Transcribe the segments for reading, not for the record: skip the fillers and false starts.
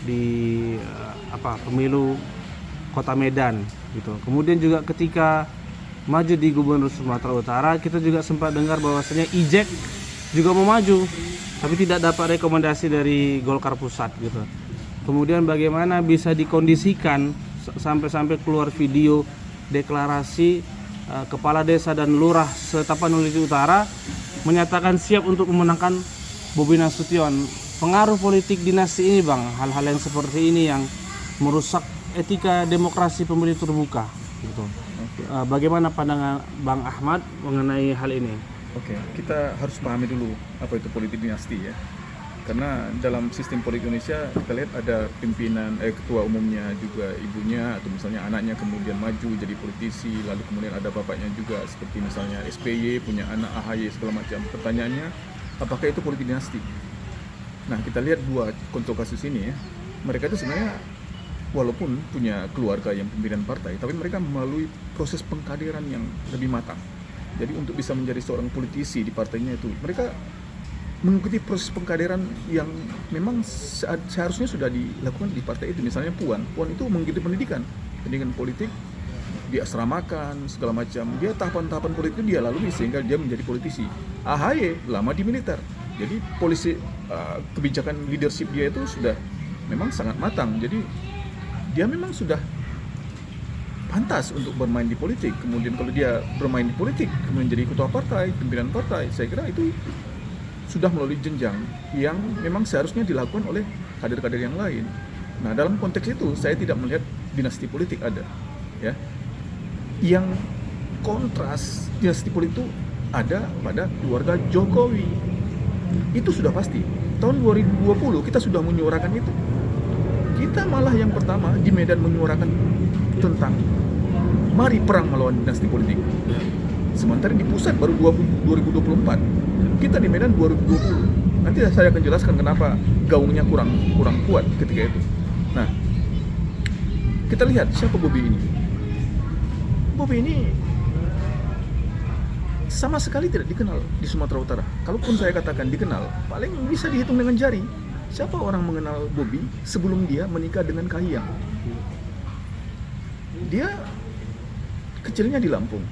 di pemilu Kota Medan gitu. Kemudian juga ketika maju di Gubernur Sumatera Utara, kita juga sempat dengar bahwasanya Ijek juga mau maju, tapi tidak dapat rekomendasi dari Golkar Pusat gitu. Kemudian bagaimana bisa dikondisikan sampai keluar video deklarasi kepala desa dan lurah Setapanuli Utara menyatakan siap untuk memenangkan Bobi Nasution. Pengaruh politik dinasti ini, Bang, hal-hal yang seperti ini yang merusak etika demokrasi pemilu terbuka gitu. Bagaimana pandangan Bang Ahmad mengenai hal ini? Oke, kita harus pahami dulu apa itu politik dinasti ya. Karena dalam sistem politik Indonesia kita lihat ada pimpinan, ketua umumnya juga ibunya atau misalnya anaknya kemudian maju jadi politisi, lalu kemudian ada bapaknya juga seperti misalnya SBY punya anak AHY segala macam. Pertanyaannya, apakah itu politik dinasti? Nah, kita lihat dua contoh kasus ini ya. Mereka itu sebenarnya walaupun punya keluarga yang pimpinan partai, tapi mereka melalui proses pengkaderan yang lebih matang. Jadi untuk bisa menjadi seorang politisi di partainya itu, mereka mengikuti proses pengkaderan yang memang seharusnya sudah dilakukan di partai itu. Misalnya Puan itu mengikuti pendidikan politik, diasramakan segala macam. Dia tahapan-tahapan politik itu dia lalui sehingga dia menjadi politisi. AHY lama di militer, jadi kebijakan leadership dia itu sudah memang sangat matang. Jadi dia memang sudah pantas untuk bermain di politik. Kemudian kalau dia bermain di politik, kemudian jadi ketua partai, pimpinan partai, saya kira itu sudah melalui jenjang yang memang seharusnya dilakukan oleh kader-kader yang lain. Nah, dalam konteks itu saya tidak melihat dinasti politik ada, ya. Yang kontras dinasti politik itu ada pada keluarga Jokowi. Itu sudah pasti. Tahun 2020 kita sudah menyuarakan itu. Kita malah yang pertama di Medan menyuarakan tentang mari perang melawan dinasti politik. Sementara di pusat baru 2024. Kita di Medan 2020. Nanti saya akan jelaskan kenapa gaungnya kurang kuat ketika itu. Nah, kita lihat siapa Bobi ini. Bobi ini sama sekali tidak dikenal di Sumatera Utara. Kalaupun saya katakan dikenal, paling bisa dihitung dengan jari. Siapa orang mengenal Bobi sebelum dia menikah dengan Kahiyang? Dia kecilnya di Lampung.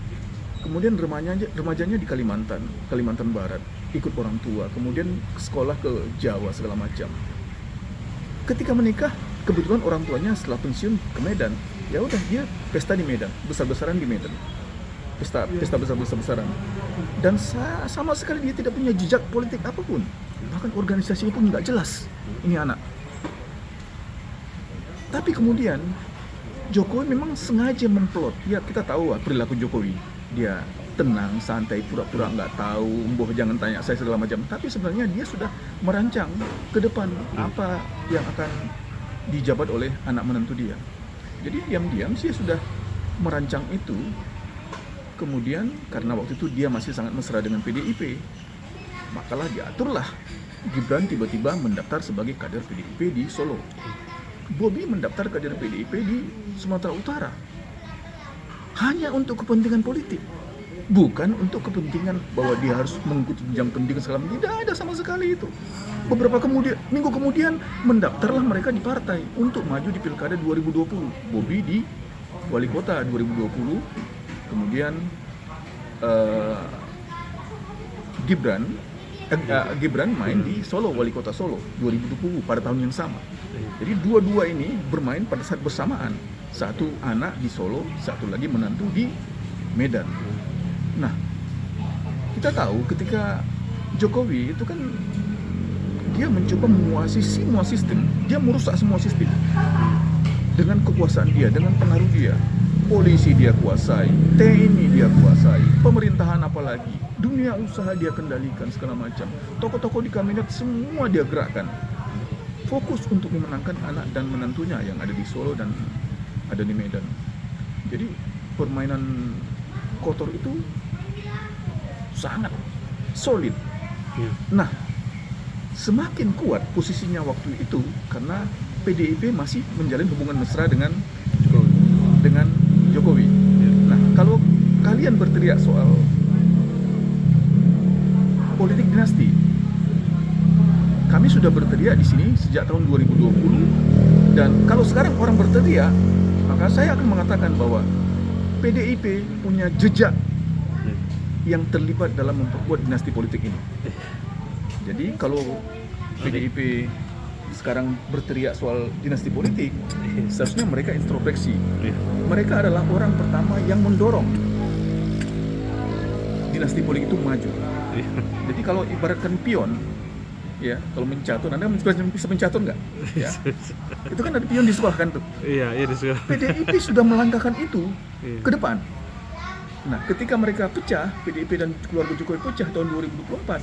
Kemudian remajanya di Kalimantan Barat, ikut orang tua, kemudian sekolah ke Jawa segala macam. Ketika menikah, kebetulan orang tuanya setelah pensiun ke Medan, ya udah dia pesta di Medan, besar-besaran di Medan, pesta besar-besaran. Dan sama sekali dia tidak punya jejak politik apapun, bahkan organisasinya pun nggak jelas. Ini anak. Tapi kemudian Jokowi memang sengaja memplot. Ya kita tahu perilaku Jokowi. Dia tenang, santai, pura-pura nggak tahu, jangan tanya saya segala macam. Tapi sebenarnya dia sudah merancang ke depan apa yang akan dijabat oleh anak menantu dia. Jadi diam-diam sih sudah merancang itu. Kemudian karena waktu itu dia masih sangat mesra dengan PDIP, makalah diaturlah Gibran tiba-tiba mendaftar sebagai kader PDIP di Solo. Bobi mendaftar kader PDIP di Sumatera Utara. Hanya untuk kepentingan politik, bukan untuk kepentingan bahwa dia harus mengikuti jenjang pendidikan segala macam. Tidak ada sama sekali itu. Beberapa minggu kemudian mendaftarlah mereka di partai untuk maju di Pilkada 2020. Bobi di Wali Kota 2020, kemudian Gibran main di Solo, Wali Kota Solo 2020 pada tahun yang sama. Jadi dua-dua ini bermain pada saat bersamaan. Satu anak di Solo, satu lagi menantu di Medan. Nah, kita tahu ketika Jokowi itu kan dia mencoba menguasai semua sistem, dia merusak semua sistem dengan kekuasaan dia, dengan pengaruh dia. Polisi dia kuasai, TNI dia kuasai, pemerintahan apalagi, dunia usaha dia kendalikan segala macam. Tokoh-tokoh di kabinet semua dia gerakkan. Fokus untuk memenangkan anak dan menantunya yang ada di Solo dan ada di Medan. Jadi permainan kotor itu sangat solid. Nah, semakin kuat posisinya waktu itu karena PDIP masih menjalin hubungan mesra dengan Jokowi. Nah, kalau kalian berteriak soal politik dinasti, kami sudah berteriak di sini sejak tahun 2020 Dan kalau sekarang orang berteriak, maka saya akan mengatakan bahwa PDIP punya jejak yang terlibat dalam memperkuat dinasti politik ini. Jadi kalau PDIP sekarang berteriak soal dinasti politik, seharusnya mereka introspeksi. Mereka adalah orang pertama yang mendorong dinasti politik itu maju. Jadi kalau ibaratkan pion, ya kalau mencatur, Anda bisa mencatur nggak? Ya. Itu kan ada pion di sekolah kan tuh. Iya di sekolah. PDIP sudah melangkahkan itu Iya. ke depan. Nah, ketika mereka pecah, PDIP dan keluarga Jokowi pecah tahun 2024,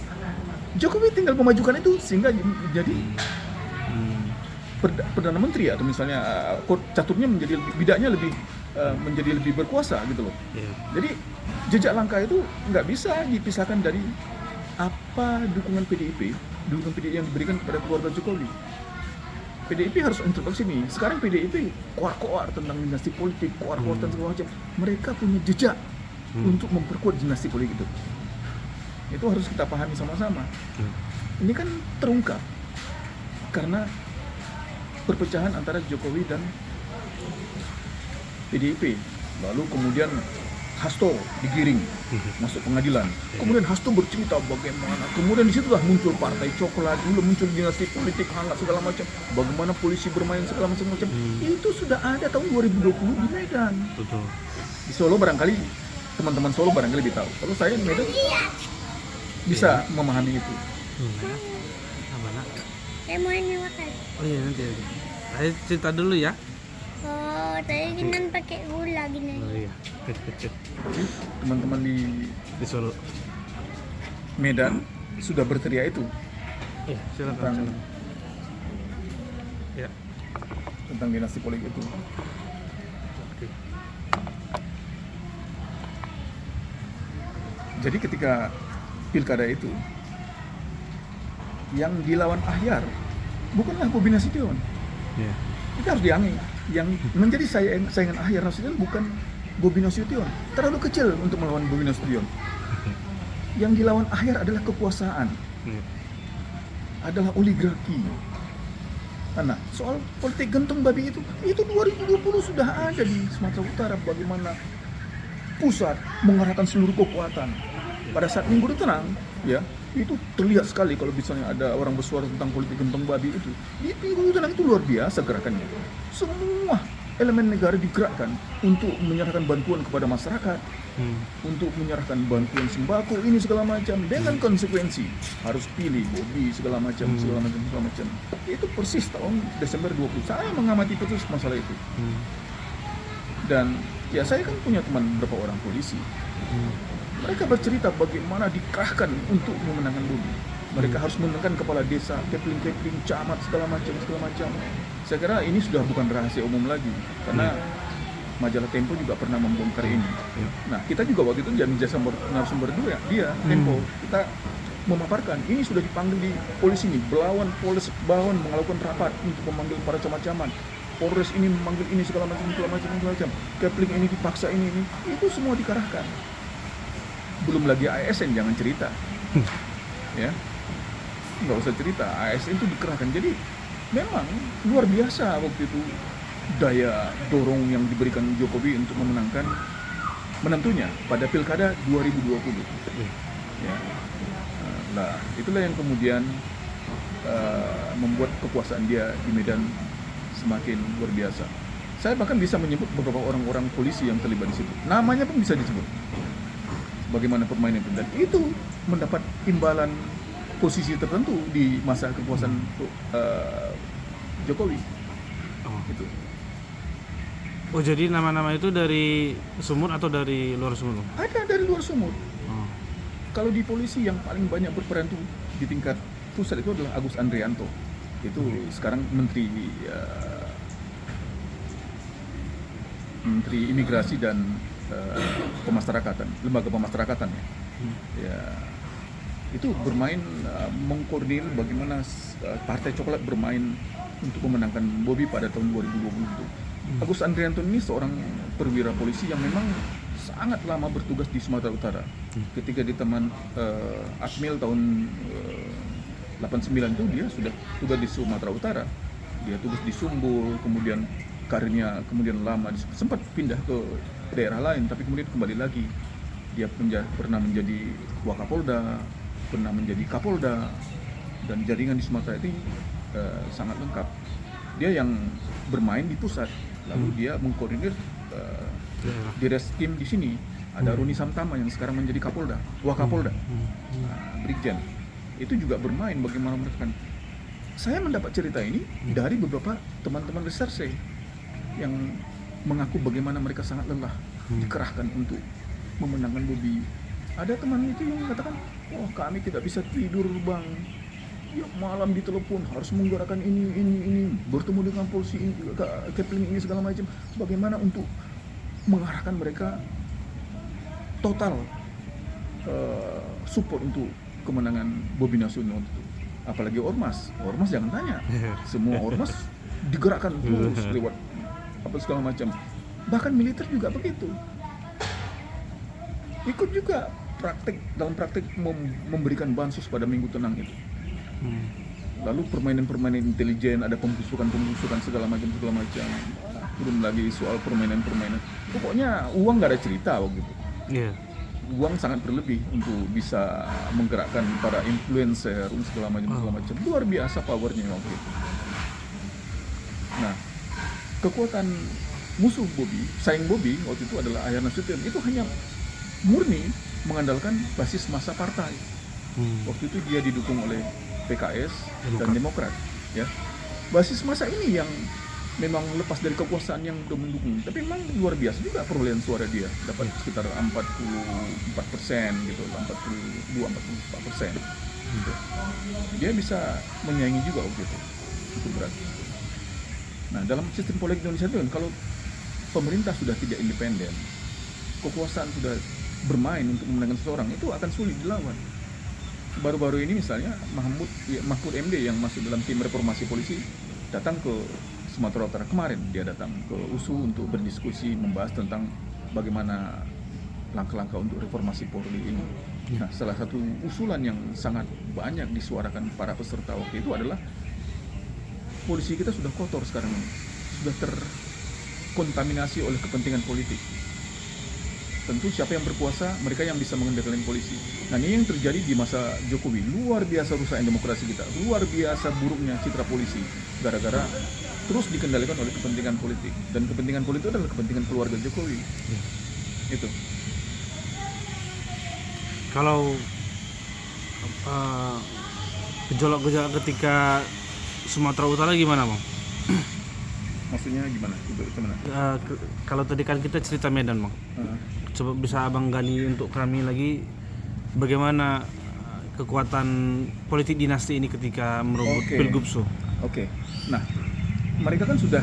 Jokowi tinggal memajukan itu sehingga jadi perdana menteri atau misalnya caturnya menjadi bidaknya menjadi lebih berkuasa gitu loh. Iya. Jadi jejak langkah itu nggak bisa dipisahkan dari apa dukungan PDIP yang diberikan kepada keluarga Jokowi. PDIP harus introspeksi nih. Sekarang PDIP koar-koar tentang dinasti politik, koar-koar tentang segala macam. Mereka punya jejak untuk memperkuat dinasti politik itu. Itu harus kita pahami sama-sama. Ini kan terungkap karena perpecahan antara Jokowi dan PDIP. Lalu kemudian Hasto digiring masuk pengadilan. Kemudian Hasto bercerita bagaimana. Kemudian disitulah muncul partai coklat, dulu muncul dinasti politik hangat segala macam. Bagaimana polisi bermain segala macam. Itu sudah ada tahun 2020 di Medan. Betul. Di Solo barangkali teman-teman Solo barangkali lebih tahu. Kalau saya di Medan bisa memahami itu. Apa nak? Saya mau ini makan. Oh iya nanti. Saya cerita dulu ya. Oh, tadi Kinan pakai gula gini. Oh iya. Teman-teman di Di Solo. Medan sudah berteriak itu Iya, silakan. tentang, silakan. Ya. tentang dinasti politik itu. Oke. Jadi ketika pilkada itu yang dilawan Ahyar bukanlah Bobi Nasution. Iya. Kita harus diangi. Yang menjadi saingan Ahyar Nasution bukan Bobi Nasution. Terlalu kecil untuk melawan Bobi Nasution. Yang dilawan Ahyar adalah kekuasaan, Iya. adalah oligarki. Nah, soal politik gentong babi itu 2020 sudah ada di Sumatera Utara, bagaimana pusat mengarahkan seluruh kekuatan. Pada saat Minggu Tenang, ya, itu terlihat sekali kalau misalnya ada orang bersuara tentang politik gentong babi itu. Di Minggu Tenang itu luar biasa gerakannya. Semua elemen negara digerakkan untuk menyerahkan bantuan kepada masyarakat, untuk menyerahkan bantuan sembako ini segala macam dengan konsekuensi harus pilih Bobi segala macam. Itu persis tahun Desember 20. Saya mengamati terus masalah itu. Dan ya saya kan punya teman beberapa orang polisi. Mereka bercerita bagaimana dikerahkan untuk memenangkan Bobi. Mereka harus memenangkan kepala desa, kepling-kepling, camat segala macam. Saya kira ini sudah bukan rahasia umum lagi karena majalah Tempo juga pernah membongkar ini. Nah, kita juga waktu itu jadi narasumber dia Tempo. Kita memaparkan ini sudah dipanggil di polisi ini, Belawan Polres Bawon melakukan rapat untuk memanggil para camat-camat. Polres ini memanggil ini segala macam. Kepling ini dipaksa ini. Itu semua dikerahkan. Belum lagi ASN, jangan cerita. Ya. Nggak usah cerita, ASN itu dikerahkan. Jadi memang luar biasa waktu itu daya dorong yang diberikan Jokowi untuk memenangkan menantunya pada pilkada 2020. Ya. Nah, itulah yang kemudian membuat kekuasaan dia di Medan semakin luar biasa. Saya bahkan bisa menyebut beberapa orang-orang polisi yang terlibat di situ. Namanya pun bisa disebut. Bagaimana permainan itu, dan itu mendapat imbalan posisi tertentu di masa kekuasaan Jokowi. Gitu. Oh jadi nama-nama itu dari Sumut atau dari luar Sumut? Ada dari luar Sumut. Kalau di polisi yang paling banyak berperan tuh di tingkat pusat itu adalah Agus Andrianto. Itu sekarang Menteri Imigrasi dan Pemasyarakatan, lembaga pemasyarakatan ya. Ya itu bermain mengkoordinir bagaimana Partai Coklat bermain untuk memenangkan Bobi pada tahun 2020 itu. Agus Andrianto ini seorang perwira polisi yang memang sangat lama bertugas di Sumatera Utara. Ketika di Taman Akmil tahun 89 itu dia sudah tugas di Sumatera Utara. dia tugas di Sumbul, kemudian karirnya kemudian lama sempat pindah ke daerah lain, tapi kemudian kembali lagi. Dia pernah menjadi Wakapolda, pernah menjadi Kapolda, dan jaringan di Sumatera itu sangat lengkap. Dia yang bermain di pusat, lalu dia mengkoordinir di Reskim di sini. Ada Roni Samtama yang sekarang menjadi Kapolda, Wakapolda, Brigjen. Itu juga bermain bagaimana mereka. Saya mendapat cerita ini dari beberapa teman-teman reserse yang mengaku bagaimana mereka sangat lelah dikerahkan untuk memenangkan Bobi. Ada teman itu yang mengatakan, "Wah, kami tidak bisa tidur, Bang. Tiap malam ditelepon harus menggerakkan ini, bertemu dengan polisi ini, Kepling ini segala macam. Bagaimana untuk mengarahkan mereka total support untuk kemenangan Bobi Nasution itu. Apalagi Ormas jangan tanya. Semua Ormas digerakkan terus lewat apa segala macam. Bahkan militer juga begitu. Ikut juga dalam praktek memberikan bansos pada Minggu Tenang itu. Lalu permainan intelijen, ada pembusukan segala macam. Belum lagi soal permainan. Pokoknya uang nggak ada cerita waktu itu. Uang sangat berlebih untuk bisa menggerakkan para influencer segala macam. Luar biasa powernya waktu itu. Nah, kekuatan musuh Bobi, saing Bobi waktu itu adalah Ahyar Nasution. Itu hanya murni mengandalkan basis massa partai. Waktu itu dia didukung oleh PKS dan Demokrat, ya. Basis massa ini yang memang lepas dari kekuasaan yang sudah mendukung. Tapi memang luar biasa juga perolehan suara dia, dapat sekitar 44% gitu, 42-44%. Gitu. Dia bisa menyaingi juga waktu itu. Itu berat. Nah, dalam sistem politik Indonesia itu kalau pemerintah sudah tidak independen, kekuasaan sudah bermain untuk memenangkan seseorang, itu akan sulit dilawan. Baru-baru ini misalnya Mahfud MD yang masuk dalam tim reformasi polisi datang ke Sumatera Utara kemarin. Dia datang ke USU untuk berdiskusi, membahas tentang bagaimana langkah-langkah untuk reformasi Polri ini. Nah, salah satu usulan yang sangat banyak disuarakan para peserta waktu itu adalah polisi kita sudah kotor sekarang ini, sudah terkontaminasi oleh kepentingan politik. Tentu siapa yang berkuasa, mereka yang bisa mengendalikan polisi. Nah, ini yang terjadi di masa Jokowi. Luar biasa rusaknya demokrasi kita, luar biasa buruknya citra polisi, gara-gara terus dikendalikan oleh kepentingan politik. Dan kepentingan politik adalah kepentingan keluarga Jokowi. Itu. Kalau gejolak-gejolak ketika Sumatera Utara gimana, Bang? Maksudnya gimana? Kalau tadi kan kita cerita Medan, Bang. Coba bisa Abang gali untuk kami lagi bagaimana kekuatan politik dinasti ini ketika merebut Pilgub. Oke. Nah, mereka kan sudah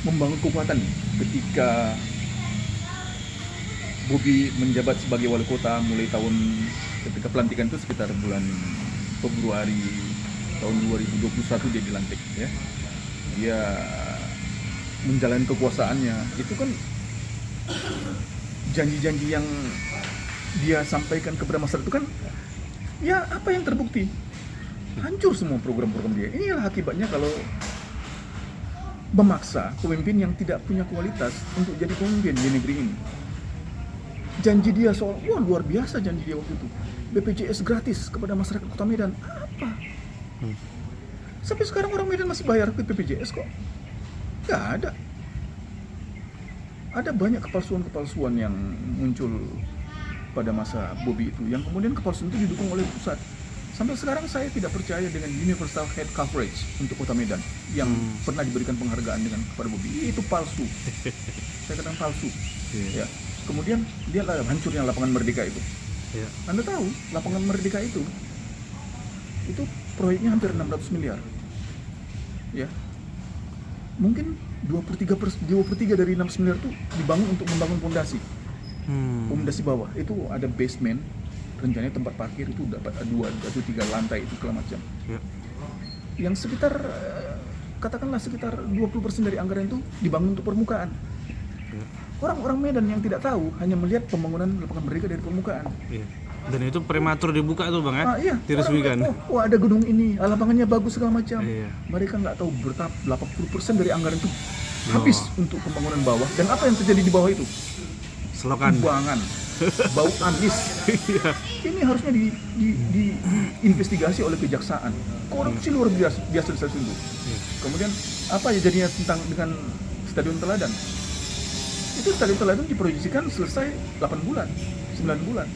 membangun kekuatan ketika Bobi menjabat sebagai wali kota mulai ketika pelantikan itu sekitar bulan Februari tahun 2021 dia dilantik, ya. Dia menjalani kekuasaannya, itu kan janji-janji yang dia sampaikan kepada masyarakat itu kan, ya apa yang terbukti? Hancur semua program-program dia. Inilah akibatnya kalau memaksa pemimpin yang tidak punya kualitas untuk jadi pemimpin di negeri ini. Janji dia soal, luar biasa janji dia waktu itu. BPJS gratis kepada masyarakat Kota Medan. Apa? Sampai sekarang orang Medan masih bayar BPJS kok. Nggak ada. Ada banyak kepalsuan yang muncul pada masa Bobi itu, yang kemudian kepalsuan itu didukung oleh pusat. Sampai sekarang saya tidak percaya dengan universal health coverage untuk Kota Medan yang pernah diberikan penghargaan kepada Bobi. Itu palsu. Saya katakan palsu. Ya. Kemudian dia hancurnya lapangan Merdeka itu. Anda tahu lapangan Merdeka itu proyeknya hampir 600 miliar. Ya. Mungkin 23 dari 6 miliar itu dibangun untuk membangun pondasi. Pondasi bawah itu ada basement, rencananya tempat parkir itu dapat 2 atau 3 lantai itu segala macam. Yang sekitar katakanlah sekitar 20% dari anggaran itu dibangun untuk permukaan. Orang-orang Medan yang tidak tahu hanya melihat pembangunan lapangan Merdeka dari permukaan. Dan itu prematur dibuka tuh Bang ya? Iya, Diresmikan. orang lihat, oh ada gedung ini, lapangannya bagus segala macam. Iya. Mereka nggak tahu bertahap 80% dari anggaran itu habis untuk pembangunan bawah. Dan apa yang terjadi di bawah itu? Selokan. Kubangan, bau amis. Iya. Ini harusnya diinvestigasi oleh kejaksaan. Korupsi luar biasa di stasiun itu. Iya. Kemudian apa ya jadinya tentang dengan Stadion Teladan? Itu Stadion Teladan diproyeksikan selesai 8 bulan, 9 bulan.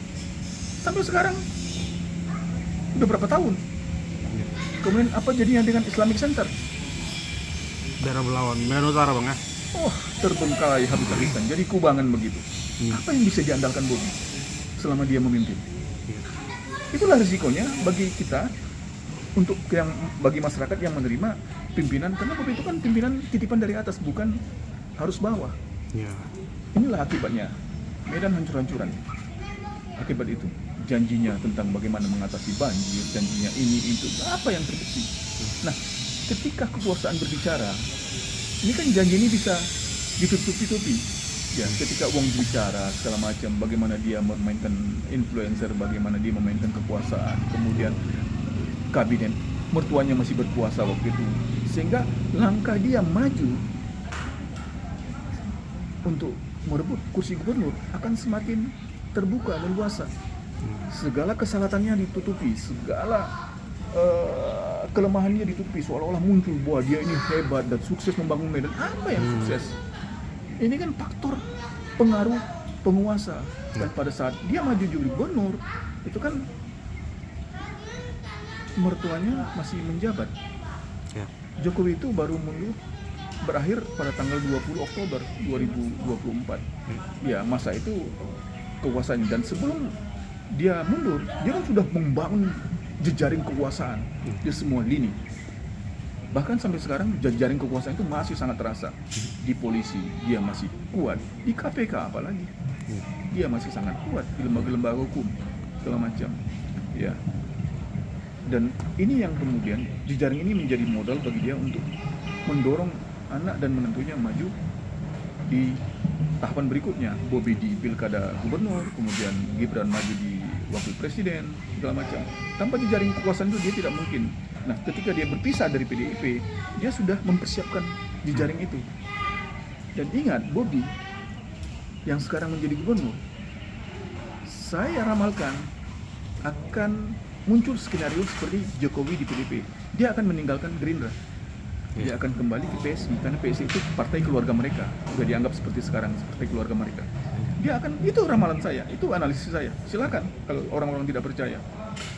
Sampai sekarang udah berapa tahun? Iya. Kemudian apa jadinya dengan Islamic Center? Daerah Belawan, Medan Utara Bang ya? Oh, terbengkalai habis-habisan. Jadi kubangan begitu. Apa yang bisa diandalkan Bobi selama dia memimpin? Iya. Itulah risikonya bagi kita untuk bagi masyarakat yang menerima pimpinan, karena Bobi itu kan pimpinan titipan dari atas, bukan harus bawah. Iya. Inilah akibatnya. Medan hancur-hancuran. Akibat itu, janjinya tentang bagaimana mengatasi banjir, janjinya ini itu, apa yang terbukti? Nah, ketika kekuasaan berbicara, ini kan janji ini bisa ditutupi-tutupi. Ya, ketika uang bicara segala macam, bagaimana dia memainkan influencer, bagaimana dia memainkan kekuasaan, kemudian kabinet mertuanya masih berkuasa waktu itu, sehingga langkah dia maju untuk merebut kursi gubernur akan semakin terbuka dan luasa. Segala kesalahannya ditutupi, segala kelemahannya ditutupi, seolah-olah muncul bahwa dia ini hebat dan sukses membangun Medan. Apa yang sukses? Ini kan faktor pengaruh penguasa. Dan pada saat dia maju jadi gubernur, itu kan mertuanya masih menjabat. Ya. Jokowi itu baru mundur berakhir pada tanggal 20 Oktober 2024. Ya, masa itu kekuasaannya, dan sebelum dia mundur, dia kan sudah membangun jejaring kekuasaan di semua lini. Bahkan sampai sekarang jejaring kekuasaan itu masih sangat terasa. Di polisi dia masih kuat, di KPK apalagi dia masih sangat kuat, di lembaga-lembaga hukum segala macam. Ya. Dan ini yang kemudian jejaring ini menjadi modal bagi dia untuk mendorong anak dan menentunya maju di tahapan berikutnya. Bobi di pilkada gubernur, kemudian Gibran maju di wakil presiden segala macam. Tanpa jejaring kekuasaan itu dia tidak mungkin. Nah, ketika dia berpisah dari PDIP, dia sudah mempersiapkan jejaring itu. Dan ingat, Bobi yang sekarang menjadi gubernur, saya ramalkan akan muncul skenario seperti Jokowi di PDIP. Dia akan meninggalkan Gerindra. Dia akan kembali ke PSI, karena PSI itu partai keluarga mereka. Sudah dianggap seperti sekarang, seperti keluarga mereka. Dia akan, itu ramalan saya, itu analisis saya. Silakan kalau orang-orang tidak percaya.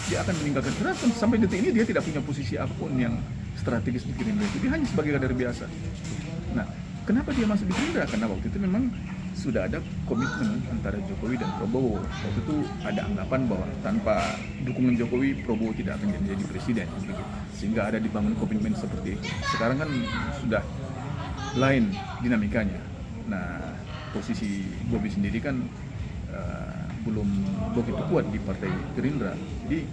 Dia akan meninggalkan Gerindra, sampai detik ini dia tidak punya posisi apapun yang strategis di Gerindra. Dia hanya sebagai kader biasa. Nah, kenapa dia masuk di Gerindra? Karena waktu itu memang sudah ada komitmen antara Jokowi dan Prabowo. Waktu itu ada anggapan bahwa tanpa dukungan Jokowi, Prabowo tidak akan jadi presiden. Sehingga ada dibangun komitmen seperti itu. Sekarang kan sudah lain dinamikanya. Nah, posisi Bobi sendiri kan belum begitu kuat di partai Gerindra. Jadi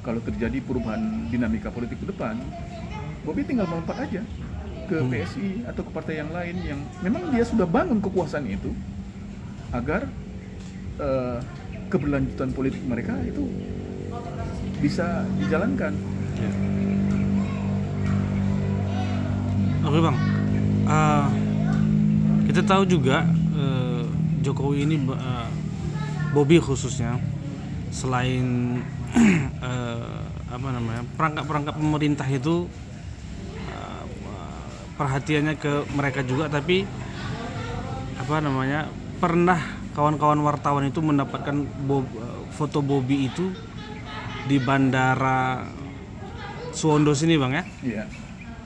kalau terjadi perubahan dinamika politik ke depan, Bobi tinggal melompat aja ke PSI atau ke partai yang lain yang memang dia sudah bangun kekuasaan itu agar keberlanjutan politik mereka itu bisa dijalankan. Ya. Oke Bang, kita tahu juga Jokowi ini, Bobi khususnya, selain perangkap-perangkap pemerintah itu perhatiannya ke mereka juga, tapi pernah kawan-kawan wartawan itu mendapatkan foto Bobi itu di bandara Suwondo sini Bang ya? Iya.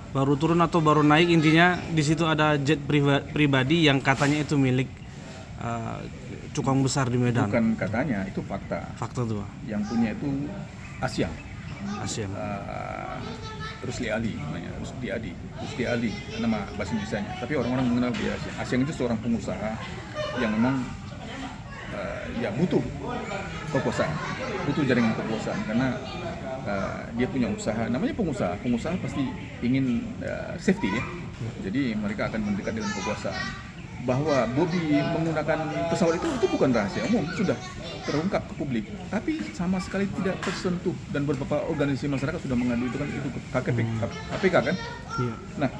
Baru turun atau baru naik, intinya di situ ada jet pribadi yang katanya itu milik cukang besar di Medan. Bukan katanya, itu fakta. Fakta tuh. Yang punya itu Asyam. Asyam. Rusli Ali namanya, Rusli Ali nama bahasa Indonesianya. Tapi orang-orang mengenal dia Asyam. Asyam itu seorang pengusaha yang memang ya butuh kekuasaan, butuh jaringan kekuasaan, karena dia punya usaha. Namanya pengusaha pasti ingin safety ya. Jadi mereka akan mendekat dengan kekuasaan. Bahwa Bobi menggunakan pesawat itu bukan rahasia umum, sudah terungkap ke publik, tapi sama sekali tidak tersentuh dan beberapa organisasi masyarakat sudah mengadu itu kan itu ke KPK kan. Iya. Nah,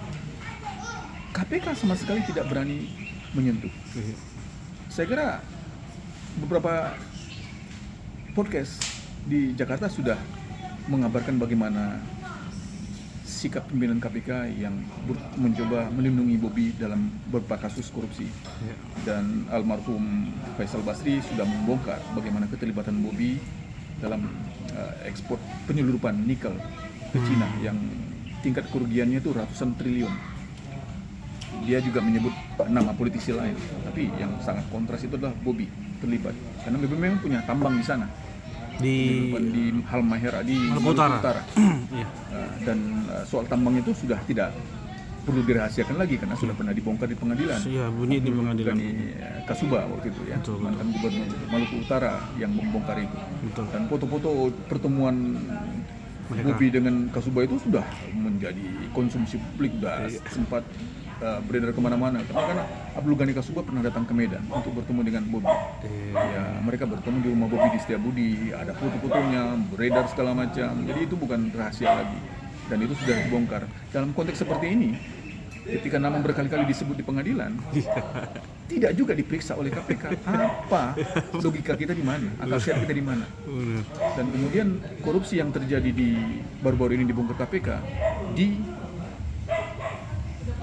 KPK sama sekali tidak berani menyentuh. Iya. Saya kira beberapa podcast di Jakarta sudah mengabarkan bagaimana sikap pimpinan KPK yang mencoba melindungi Bobi dalam beberapa kasus korupsi. Iya. Dan almarhum Faisal Basri sudah membongkar bagaimana keterlibatan Bobi dalam ekspor penyelundupan nikel ke Cina yang tingkat kerugiannya itu ratusan triliun. Dia juga menyebut nama politisi lain, tapi yang sangat kontras itu adalah Bobi terlibat karena Bobi memang punya tambang di sana. Di Halmahera di Maluku Maluku Utara. Utara. Iya. Dan soal tambang itu sudah tidak perlu dirahasiakan lagi karena sudah pernah dibongkar di pengadilan. Iya, bunyi di pengadilan. Kasuba waktu itu ya, Betul, mantan gubernur Maluku Utara yang membongkar itu. Betul. Dan foto-foto pertemuan Mereka. Bobi dengan Kasuba itu sudah menjadi konsumsi publik, sudah sempat beredar kemana-mana. Karena Abdul Ghani Kasuba pernah datang ke Medan untuk bertemu dengan Bobi. Ya, mereka bertemu di rumah Bobi di Setiabudi, ada foto-fotonya, beredar segala macam. Jadi itu bukan rahasia lagi. Dan itu sudah dibongkar. Dalam konteks seperti ini, ketika nama berkali-kali disebut di pengadilan, tidak juga diperiksa oleh KPK. Apa logika kita di mana? Akal sehat kita di mana? Benar. Dan kemudian korupsi yang terjadi di baru-baru ini dibongkar KPK di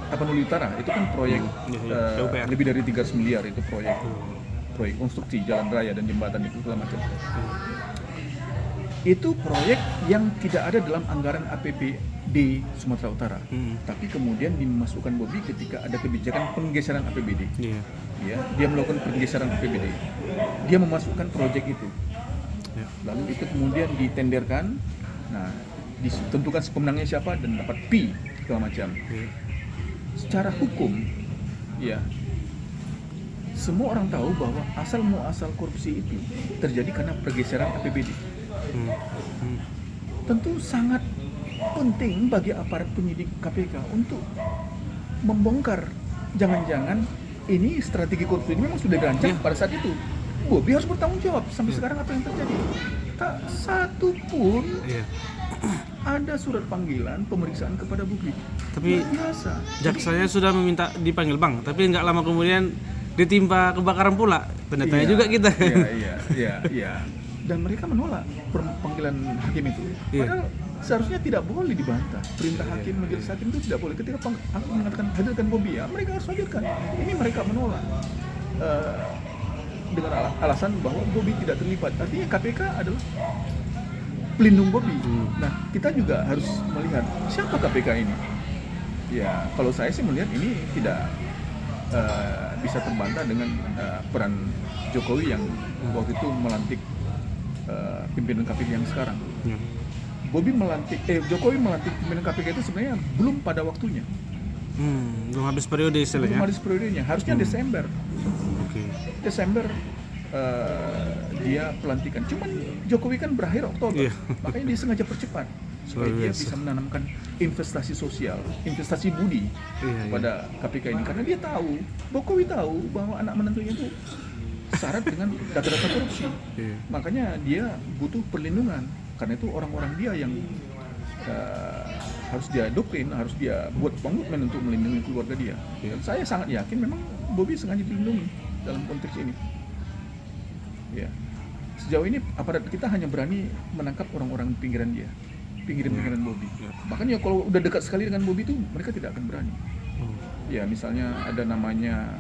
Tapanuli Utara itu kan proyek PUPR. lebih dari 300 miliar itu proyek konstruksi jalan raya dan jembatan itu segala macam. Itu proyek yang tidak ada dalam anggaran APBD Sumatera Utara, tapi kemudian dimasukkan Bobi ketika ada kebijakan penggeseran APBD. Iya. Ya, dia melakukan penggeseran APBD. Dia memasukkan proyek itu. Ya. Lalu itu kemudian ditenderkan. Nah, ditentukan pemenangnya siapa dan dapat P segala macam. Iya. Secara hukum, ya, semua orang tahu bahwa asal muasal korupsi itu terjadi karena pergeseran APBD. Tentu sangat penting bagi aparat penyidik KPK untuk membongkar. Jangan-jangan ini strategi korupsi ini memang sudah dirancang pada saat itu. Bobi harus bertanggung jawab. Sampai sekarang apa yang terjadi? Tak satu pun ada surat panggilan pemeriksaan kepada Bobi. Tapi luar biasa. jaksanya sudah meminta dipanggil Bang, tapi nggak lama kemudian ditimpa kebakaran pula. Tanda tanya juga kita. Iya. Dan mereka menolak panggilan hakim itu. Iya. Padahal seharusnya tidak boleh dibantah. Perintah hakim, majelis hakim itu tidak boleh. Ketika hakim mengatakan hadirkan Bobi, ya mereka harus hadirkan. Ini mereka menolak dengan alasan bahwa Bobi tidak terlibat. Artinya KPK adalah pelindung Bobi. Nah, kita juga harus melihat siapa KPK ini. Ya, kalau saya sih melihat ini tidak bisa terbantah dengan peran Jokowi yang waktu itu melantik pimpinan KPK yang sekarang. Ya. Jokowi melantik pimpinan KPK itu sebenarnya belum pada waktunya. Belum habis periode istilahnya. Belum habis periodenya, harusnya Desember. Oke. Desember dia pelantikan. Cuman Jokowi kan berakhir Oktober, makanya dia sengaja percepat supaya dia bisa menanamkan investasi sosial, investasi budi pada KPK ini. Karena dia tahu, Jokowi tahu bahwa anak menantunya itu syarat dengan data-data korupsi. Makanya dia butuh perlindungan. Karena itu orang-orang dia yang harus dia doktrin, harus dia buat komitmen untuk melindungi keluarga dia. Dan saya sangat yakin memang Bobi sengaja dilindungi dalam konteks ini. Ya. Sejauh ini aparat kita hanya berani menangkap orang-orang pinggiran dia, pinggiran Bobi. Makanya kalau udah dekat sekali dengan Bobi itu mereka tidak akan berani. Ya, misalnya ada namanya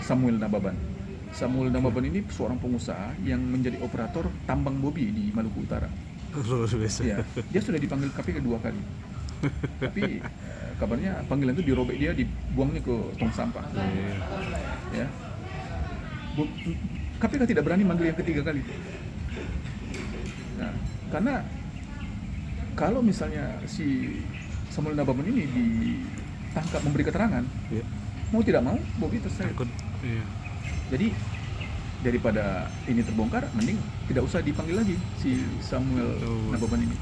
Samuel Nababan. Samuel Nababan ini seorang pengusaha yang menjadi operator tambang Bobi di Maluku Utara. Ya, dia sudah dipanggil KPK 2 kali. Tapi kabarnya panggilan itu dirobek dia, dibuangnya ke tong sampah. Ya. KPK tidak berani manggil yang ketiga kali. Nah, karena kalau misalnya si Samuel Nababan ini ditangkap memberi keterangan, mau tidak mau Bobi terseret. Jadi daripada ini terbongkar, mending tidak usah dipanggil lagi si Samuel Nababan ini.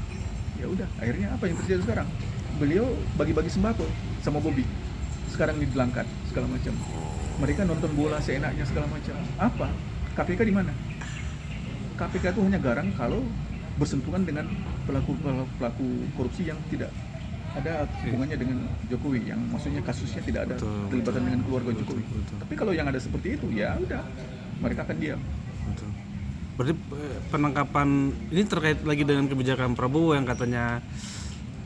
Ya udah, akhirnya apa yang terjadi sekarang? Beliau bagi-bagi sembako sama Bobi. Sekarang dilangkat segala macam. Mereka nonton bola seenaknya segala macam. Apa? KPK di mana? KPK itu hanya garang kalau bersentuhan dengan pelaku korupsi yang tidak ada hubungannya dengan Jokowi, yang maksudnya kasusnya tidak ada keterlibatan dengan keluarga Jokowi. Tapi kalau yang ada seperti itu, ya udah, mereka akan diam. Betul. Berarti penangkapan ini terkait lagi dengan kebijakan Prabowo yang katanya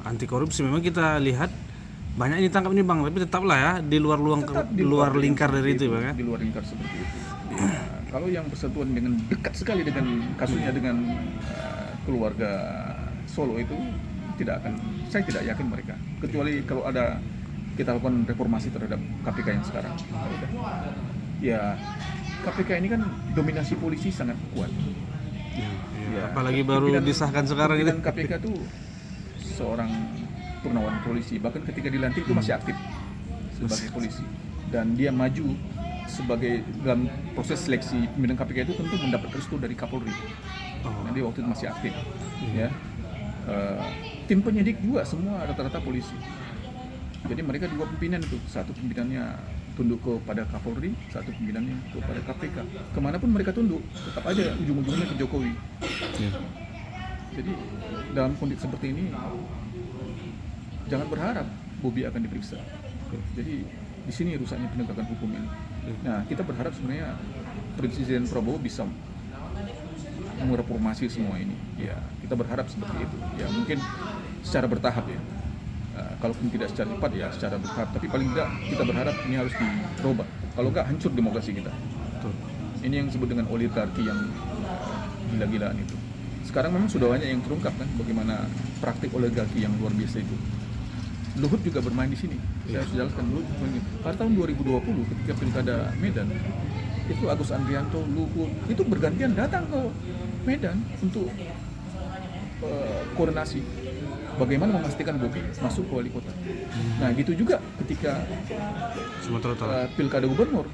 anti korupsi. Memang kita lihat banyak yang ditangkap ini Bang, tapi tetaplah ya di luar lingkar dari itu Bang ya. Di luar lingkar seperti itu. Ya, kalau yang bersentuhan dengan dekat sekali dengan kasusnya dengan keluarga Solo itu saya tidak yakin mereka. Kecuali kalau ada kita lakukan reformasi terhadap KPK yang sekarang. Ya, KPK ini kan dominasi polisi sangat kuat. Ya, apalagi baru disahkan sekarang ini. KPK itu seorang purnawan polisi, bahkan ketika dilantik itu masih aktif sebagai polisi, dan dia maju sebagai dalam proses seleksi pimpinan KPK itu tentu mendapat restu dari Kapolri. Nah, dia waktu itu masih aktif, ya. Tim penyidik juga semua rata-rata polisi. Jadi mereka dua pimpinan itu, satu pimpinannya tunduk kepada Kapolri, satu pimpinannya kepada KPK. Kemanapun mereka tunduk, tetap aja ujung-ujungnya ke Jokowi. Jadi dalam kondisi seperti ini, jangan berharap Bobi akan diperiksa. Jadi di sini rusaknya penegakan hukum ini. Nah, kita berharap sebenarnya Presiden Prabowo bisa mereformasi semua ini. Ya, kita berharap seperti itu. Ya, mungkin secara bertahap ya. Kalaupun tidak secara cepat ya secara bertahap. Tapi paling tidak kita berharap ini harus dirubah. Kalau enggak, hancur demokrasi kita. Ini yang disebut dengan oligarki yang gila-gilaan itu. Sekarang memang sudah banyak yang terungkap kan, bagaimana praktik oligarki yang luar biasa itu. Luhut juga bermain di sini. Saya sudah jelaskan Luhut. Pada tahun 2020 ketika pilkada Medan, itu Agus Andrianto, Luhut itu bergantian datang ke Medan untuk koordinasi bagaimana memastikan Bobi masuk ke wali kota. Nah, gitu juga ketika Sumatera Utara pilkada gubernur,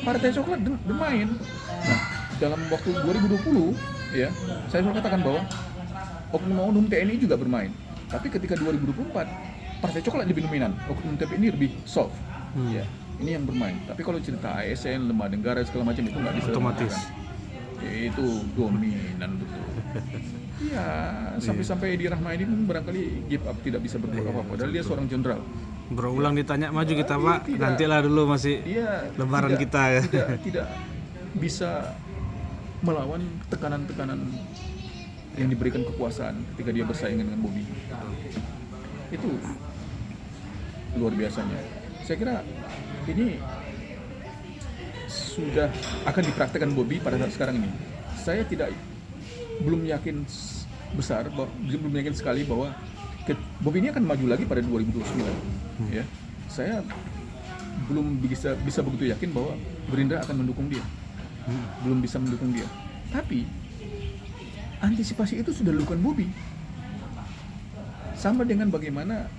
Partai Coklat bermain. Nah, dalam waktu 2020 ya, saya selalu katakan bahwa oknum TNI juga bermain. Tapi ketika 2024 Partai Coklat lebih dominan, oknum TNI lebih soft. Ya, ini yang bermain. Tapi kalau cerita ASN, lembaga negara segala macam itu nggak bisa otomatis. Itu dominan betul. Ya, sampai-sampai di Rahmayadi pun barangkali give up, tidak bisa berbuat apa-apa. Padahal dia seorang jenderal. Berulang ditanya maju kita Pak, nantilah dulu masih lebaran kita ya. Tidak bisa melawan tekanan-tekanan yang diberikan kekuasaan ketika dia bersaing dengan Bobi. Itu luar biasanya. Saya kira ini sudah akan dipraktekkan Bobi pada saat sekarang ini. Saya belum yakin belum yakin sekali bahwa Bobi ini akan maju lagi pada 2029. Ya, saya belum bisa begitu yakin bahwa Gerindra akan mendukung dia. Belum bisa mendukung dia. Tapi antisipasi itu sudah dilakukan Bobi. Sama dengan bagaimana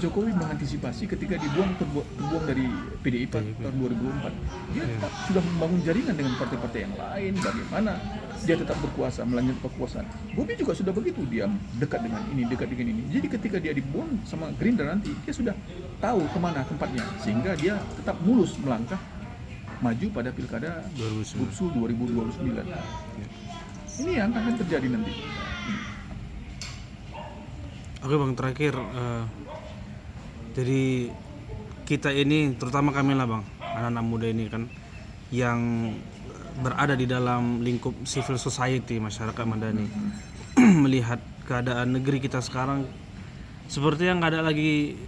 Jokowi mengantisipasi ketika terbuang dari PDIP tahun 2004. Dia sudah membangun jaringan dengan partai-partai yang lain, bagaimana dia tetap berkuasa, melanjutkan kekuasaan. Bobi juga sudah begitu, dia dekat dengan ini. Jadi ketika dia dibuang sama Gerindra nanti, dia sudah tahu kemana tempatnya, sehingga dia tetap mulus melangkah maju pada pilkada 2029. Ini yang akan terjadi nanti. Oke Bang, terakhir jadi kita ini, terutama kami lah Bang, anak-anak muda ini kan yang berada di dalam lingkup civil society, masyarakat madani, melihat keadaan negeri kita sekarang seperti yang nggak ada lagi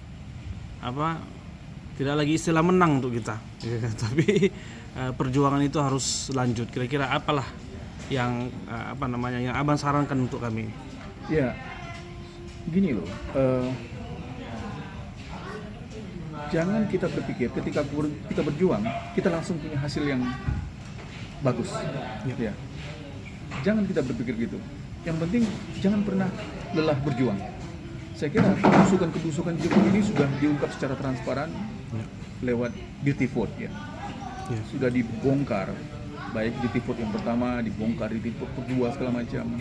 tidak lagi istilah menang untuk kita, tapi perjuangan itu harus lanjut. Kira-kira apalah yang yang Abang sarankan untuk kami? Ya, gini loh. Jangan kita berpikir ketika kita berjuang kita langsung punya hasil yang bagus. Ya. Jangan kita berpikir gitu. Yang penting jangan pernah lelah berjuang. Saya kira kebusukan Jokowi ini sudah diungkap secara transparan lewat Dirty Vote ya. Sudah dibongkar, baik Dirty Vote yang pertama dibongkar, Dirty Vote kedua segala macam.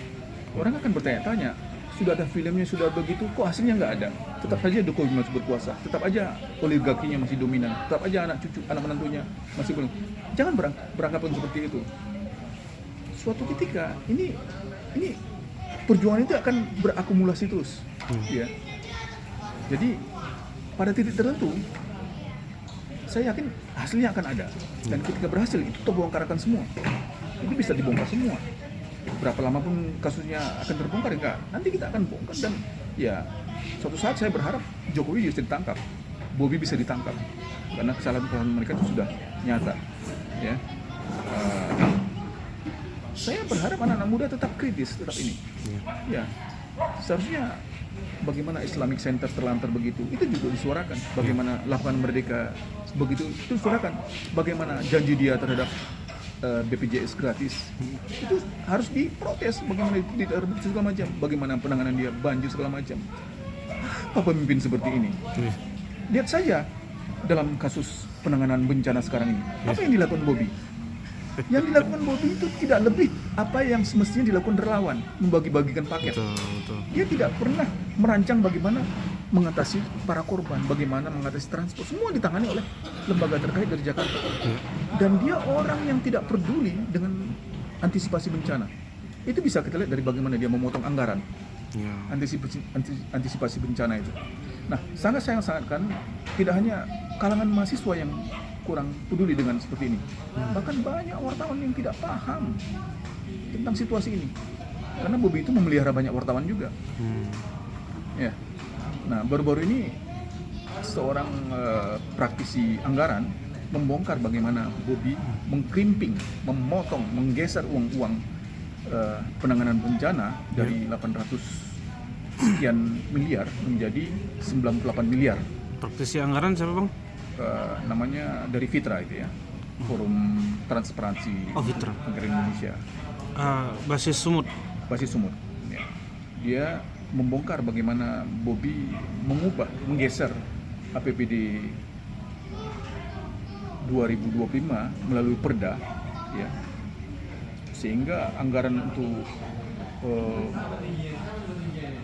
Orang akan bertanya-tanya, sudah ada filmnya, sudah begitu, kok hasilnya nggak ada? Tetap saja Jokowi masih berkuasa, tetap aja oligarkinya masih dominan, tetap aja anak menantunya masih belum. Jangan beranggapan seperti itu. suatu ketika ini perjuangan itu akan berakumulasi terus, ya. Jadi pada titik tertentu saya yakin hasilnya akan ada, dan ketika berhasil itu terbongkarkan semua, itu bisa dibongkar semua. Berapa lama pun kasusnya akan terbongkar, enggak, nanti kita akan bongkar. Dan ya suatu saat saya berharap Jokowi bisa ditangkap, Bobi bisa ditangkap, karena kesalahan mereka itu sudah nyata, ya. Saya berharap anak-anak muda tetap kritis, tetap ini, ya. Seharusnya bagaimana Islamic Center terlantar begitu, itu juga disuarakan. Bagaimana lapangan merdeka begitu, itu disuarakan. Bagaimana janji dia terhadap BPJS gratis, itu harus diprotes. Bagaimana tidak terbukti segala macam. Bagaimana penanganan dia banjir segala macam. Apa pemimpin seperti ini? Lihat saja dalam kasus penanganan bencana sekarang ini, apa yang dilakukan Bobi? Yang dilakukan Bobi itu tidak lebih apa yang semestinya dilakukan relawan, membagi-bagikan paket. Betul. Dia tidak pernah merancang bagaimana mengatasi para korban, bagaimana mengatasi transport, semua ditangani oleh lembaga terkait dari Jakarta. Dan dia orang yang tidak peduli dengan antisipasi bencana. Itu bisa kita lihat dari bagaimana dia memotong anggaran antisipasi bencana itu. Nah, sangat sayang kan tidak hanya kalangan mahasiswa yang kurang peduli dengan seperti ini, bahkan banyak wartawan yang tidak paham tentang situasi ini, karena Bobi itu memelihara banyak wartawan juga. Ya. Nah, baru-baru ini seorang praktisi anggaran membongkar bagaimana Bobi mengkrimping, memotong, menggeser uang-uang penanganan bencana dari 800 sekian miliar menjadi 98 miliar. Praktisi anggaran siapa, Bang? Namanya dari Fitra itu ya, Forum Transparansi Fitra Anggaran Indonesia. Basis Sumut. Ya. Dia membongkar bagaimana Bobi menggeser APBD 2025 melalui Perda, ya, sehingga anggaran untuk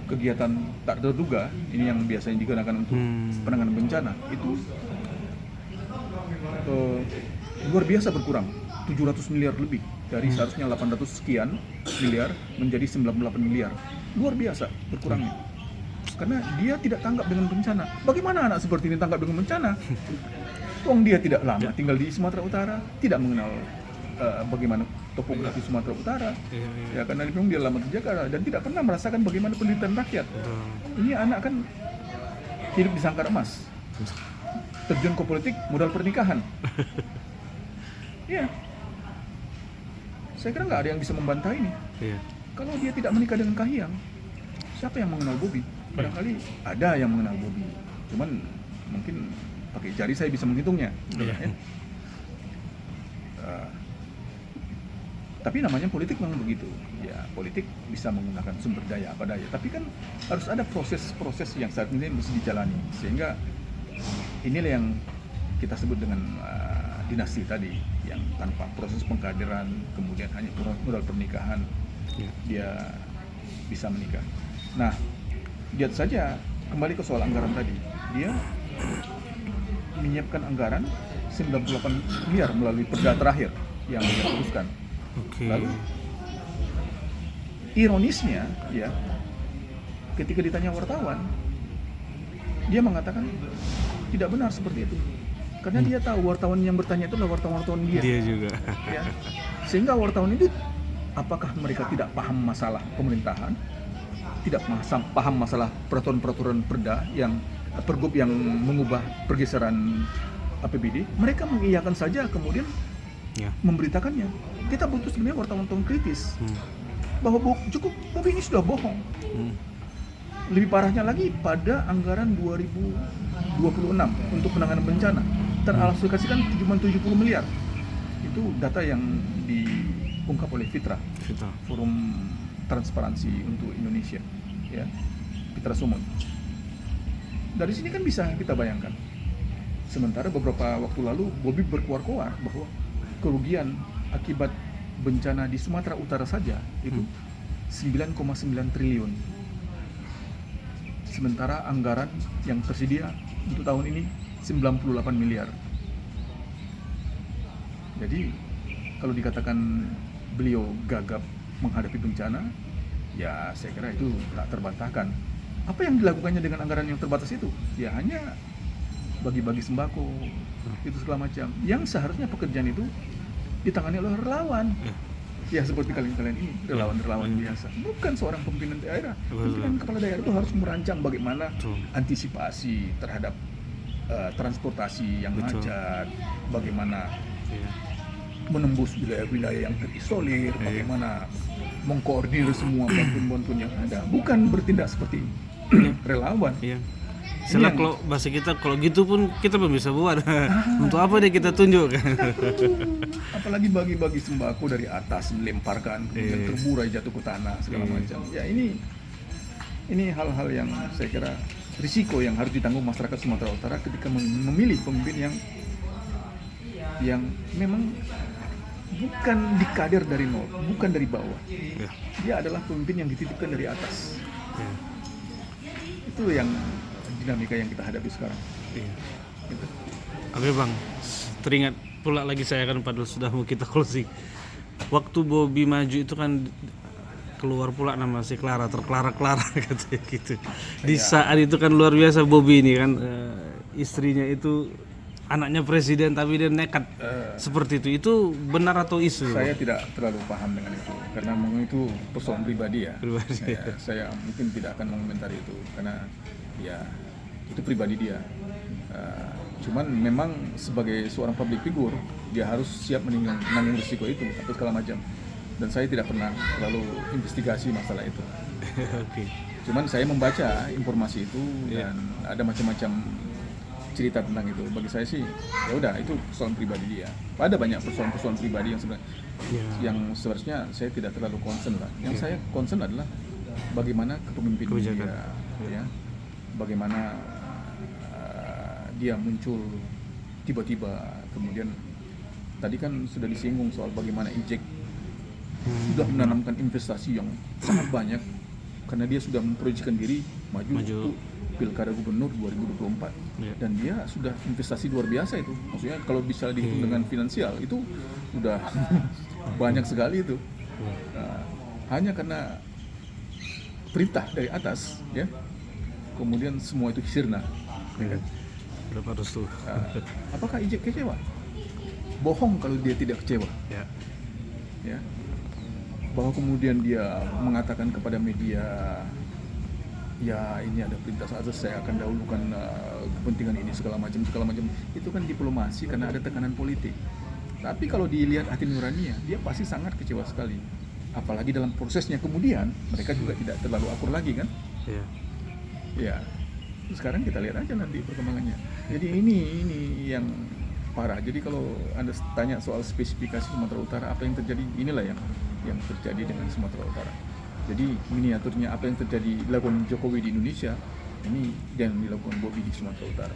kegiatan tak terduga ini yang biasanya digunakan untuk penanganan bencana itu luar biasa berkurang, 700 miliar lebih, dari seharusnya 800 sekian miliar menjadi 98 miliar. Luar biasa berkurangnya, karena dia tidak tanggap dengan bencana. Bagaimana anak seperti ini tanggap dengan bencana? Wong dia tidak lama tinggal di Sumatera Utara, tidak mengenal bagaimana topografi Sumatera Utara, ya, karena memang dia lama di Jakarta dan tidak pernah merasakan bagaimana penderitaan rakyat. Ini anak kan hidup di sangkar emas, terjun ke politik modal pernikahan. Ya, saya kira nggak ada yang bisa membantah ini. Kalau dia tidak menikah dengan Kahiyang, siapa yang mengenal Bobi? Barangkali ada yang mengenal Bobi, cuman mungkin pakai jari saya bisa menghitungnya. Ya. Tapi namanya politik memang begitu. Ya, politik bisa menggunakan sumber daya apa daya, tapi kan harus ada proses-proses yang saat ini mesti dijalani. Sehingga inilah yang kita sebut dengan dinasti tadi, yang tanpa proses pengkaderan, kemudian hanya modal pernikahan, dia bisa menikah. Nah, lihat saja, kembali ke soal anggaran tadi, dia menyiapkan anggaran 98 miliar melalui Perda terakhir yang dia putuskan. Lalu ironisnya, ya, ketika ditanya wartawan, dia mengatakan tidak benar seperti itu, karena dia tahu wartawan yang bertanya itu adalah wartawan dia juga. Ya. Sehingga wartawan itu apakah mereka tidak paham masalah pemerintahan, tidak paham masalah peraturan-peraturan Perda yang Pergub yang mengubah pergeseran APBD, mereka mengiyakan saja kemudian memberitakannya. Kita butuh sebenarnya wartawan-wartawan kritis bahwa cukup Bobi ini sudah bohong. Lebih parahnya lagi, pada anggaran 2026 untuk penanganan bencana teralokasikan cuma 70 miliar. Itu data yang diungkap oleh Fitra, Forum Transparansi untuk Indonesia, ya, Fitra Sumut. Dari sini kan bisa kita bayangkan. Sementara beberapa waktu lalu Bobi berkuar-kuar bahwa kerugian akibat bencana di Sumatera Utara saja itu 9,9 triliun. Sementara anggaran yang tersedia untuk tahun ini 98 miliar. Jadi kalau dikatakan beliau gagap menghadapi bencana, ya saya kira itu tak terbantahkan. Apa yang dilakukannya dengan anggaran yang terbatas itu? Ya hanya bagi-bagi sembako, itu segala macam. Yang seharusnya pekerjaan itu ditangani oleh relawan. Ya seperti kalian ini, relawan-relawan biasa. Bukan seorang pimpinan daerah. Pimpinan kepala daerah itu harus merancang bagaimana antisipasi terhadap transportasi yang macet, bagaimana menembus wilayah-wilayah yang terisolir, bagaimana mengkoordinir semua bantuan-bantuan yang ada. Bukan bertindak seperti relawan. Iya. Setelah kalau bahasa kita kalau gitu pun kita belum bisa buat. Untuk apa deh kita tunjukkan? Apalagi bagi-bagi sembako dari atas dilemparkan, kemudian terburai jatuh ke tanah segala macam. Ya ini hal-hal yang saya kira risiko yang harus ditanggung masyarakat Sumatera Utara ketika memilih pemimpin yang memang bukan dikader dari nol, bukan dari bawah. Dia adalah pemimpin yang dititipkan dari atas. Itu yang dinamika yang kita hadapi sekarang. Gitu. Oke Bang, teringat pula lagi saya kan padahal sudah mau kita closing. Waktu Bobby maju itu kan keluar pula nama si Clara katanya gitu. Di saat itu kan luar biasa Bobby ini kan istrinya itu anaknya presiden tapi dia nekat seperti itu. Itu benar atau isu? Saya tidak terlalu paham dengan itu karena memang itu persoalan pribadi ya. Saya mungkin tidak akan mengomentari itu karena ya itu pribadi dia. Cuman memang sebagai seorang public figure dia harus siap menanggung risiko itu atau segala macam. Dan saya tidak pernah terlalu investigasi masalah itu. Cuman saya membaca informasi itu dan ada macam-macam cerita tentang itu. Bagi saya sih ya udah itu persoalan pribadi dia. Ada banyak persoalan pribadi yang sebenarnya yang seharusnya saya tidak terlalu concern lah. Yang saya concern adalah bagaimana kepemimpinan dia, ya. Bagaimana dia muncul tiba-tiba, kemudian tadi kan sudah disinggung soal bagaimana Ijek sudah menanamkan investasi yang sangat banyak karena dia sudah memproyeksikan diri maju untuk Pilkada Gubernur 2024 dan dia sudah investasi luar biasa itu, maksudnya kalau bisa dihitung dengan finansial itu udah banyak sekali itu. Hanya karena perintah dari atas ya, kemudian semua itu sirna. Berapa restu? Apakah Ijek kecewa? Bohong kalau dia tidak kecewa. Ya. Bahwa kemudian dia mengatakan kepada media, ya ini ada perintah atas, saya akan dahulukan kepentingan ini segala macam. Itu kan diplomasi karena ada tekanan politik. Tapi kalau dilihat hati nuraninya, dia pasti sangat kecewa sekali. Apalagi dalam prosesnya kemudian mereka juga tidak terlalu akur lagi kan? Ya. Sekarang kita lihat aja nanti perkembangannya. Jadi ini yang parah. Jadi kalau Anda tanya soal spesifikasi Sumatera Utara apa yang terjadi, inilah yang terjadi dengan Sumatera Utara. Jadi miniaturnya apa yang terjadi dilakukan Jokowi di Indonesia ini yang dilakukan Bobby di Sumatera Utara.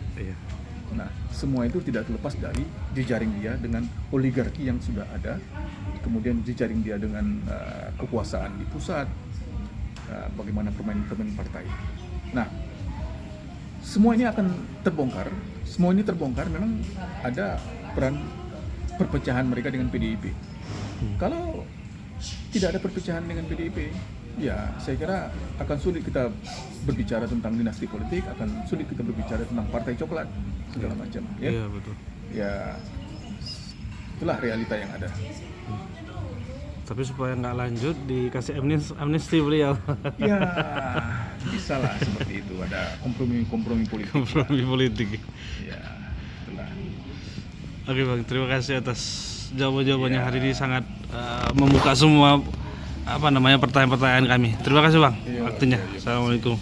Nah, semua itu tidak terlepas dari jejaring dia dengan oligarki yang sudah ada, kemudian jejaring dia dengan kekuasaan di pusat, bagaimana permainan partai. Nah, semua ini akan terbongkar. Semua ini terbongkar memang ada peran perpecahan mereka dengan PDIP. Kalau tidak ada perpecahan dengan PDIP, ya saya kira akan sulit kita berbicara tentang dinasti politik, akan sulit kita berbicara tentang partai coklat segala macam. Ya, iya betul. Ya itulah realita yang ada. Tapi supaya nggak lanjut dikasih amnesti beliau. Ya bisa lah seperti itu, ada kompromi politik. Kompromi politik. Ya itulah. Oke Bang, terima kasih atas jawabannya hari ini, sangat membuka semua pertanyaan-pertanyaan kami. Terima kasih Bang waktunya. Assalamualaikum.